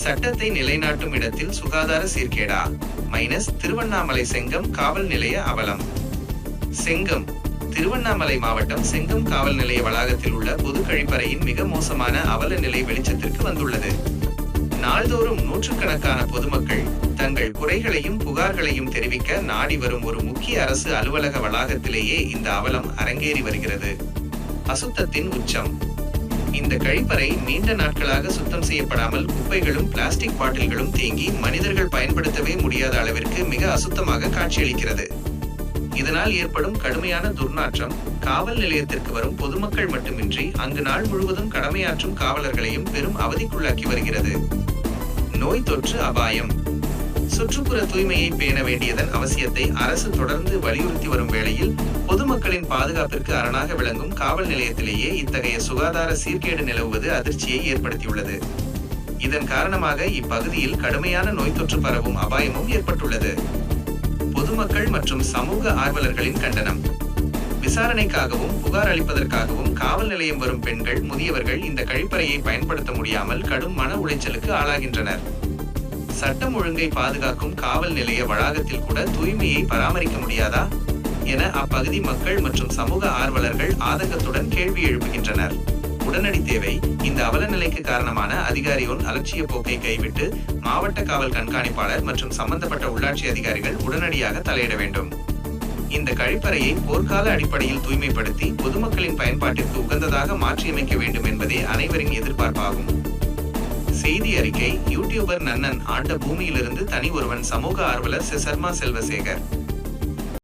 சட்டத்தை நிலைநாட்டும் இடத்தில் சுகாதார சீர்கேடா திருவண்ணாமலை செங்கம் காவல் நிலைய அவலம். செங்கம் திருவண்ணாமலை மாவட்டம் செங்கம் காவல் நிலைய வளாகத்தில் உள்ள பொது கழிப்பறையின் மிக மோசமான அவல நிலை வெளிச்சத்திற்கு வந்துள்ளது. நாள்தோறும் நூற்றுக்கணக்கான பொதுமக்கள் தங்கள் குறைகளையும் புகார்களையும் தெரிவிக்க நாடி வரும் ஒரு முக்கிய அரசு அலுவலக வளாகத்திலேயே இந்த அவலம் அரங்கேறி வருகிறது. அசுத்தத்தின் உச்சம். இந்த கழிப்பறை நீண்ட நாட்களாக சுத்தம் செய்யப்படாமல் குப்பைகளும் பிளாஸ்டிக் பாட்டில்களும் தேங்கி மனிதர்கள் பயன்படுத்தவே முடியாத அளவிற்கு மிக அசுத்தமாக காட்சியளிக்கிறது. இதனால் ஏற்படும் கடுமையான துர்நாற்றம் காவல் நிலையத்திற்கு வரும் பொதுமக்கள் மட்டுமின்றி அங்கு நாள் முழுவதும் கடமையாற்றும் காவலர்களையும் பெரும் அவதிக்குள்ளாக்கி வருகிறது. நோய் தொற்று அபாயம். சுற்றுப்புற தூய்மையை பேண வேண்டியதன் அவசியத்தை அரசு தொடர்ந்து வலியுறுத்தி வரும் வேளையில் பொதுமக்களின் பாதுகாப்பிற்கு அரணாக விளங்கும் காவல் நிலையத்திலேயே இத்தகைய சுகாதார சீர்கேடு நிலவுவது அதிர்ச்சியை ஏற்படுத்தியுள்ளது. இதன் காரணமாக இப்பகுதியில் கடுமையான நோய் தொற்று பரவும் அபாயமும் ஏற்பட்டுள்ளது. பொதுமக்கள் மற்றும் சமூக ஆர்வலர்களின் கண்டனம். விசாரணைக்காகவும் புகார் அளிப்பதற்காகவும் காவல் நிலையம் வரும் பெண்கள், முதியவர்கள் இந்த கழிப்பறையை பயன்படுத்த முடியாமல் கடும் மன உளைச்சலுக்கு ஆளாகின்றனர். சட்டம் ஒழுங்கை பாதுகாக்கும் காவல் நிலைய வளாகத்தில் கூட தூய்மையை பராமரிக்க முடியாதா என அப்பகுதி மக்கள் மற்றும் சமூக ஆர்வலர்கள் ஆதங்கத்துடன் கேள்வி எழுப்புகின்றனர். உடனடி தேவை. இந்த அவல நிலைக்கு காரணமான அதிகாரியின் அலட்சிய போக்கை கைவிட்டு மாவட்ட காவல் கண்காணிப்பாளர் மற்றும் சம்பந்தப்பட்ட உள்ளாட்சி அதிகாரிகள் உடனடியாக தலையிட வேண்டும். இந்த கழிப்பறையை போர்க்கால அடிப்படையில் தூய்மைப்படுத்தி பொதுமக்களின் பயன்பாட்டிற்கு உகந்ததாக மாற்றியமைக்க வேண்டும் என்பதே அனைவரின் எதிர்பார்ப்பாகும். செய்தி அறிக்கை. யூடியூபர் நன்னன் ஆண்ட பூமியிலிருந்து தனி ஒருவன். சமூக ஆர்வலர் சர்மா செல்வசேகர்.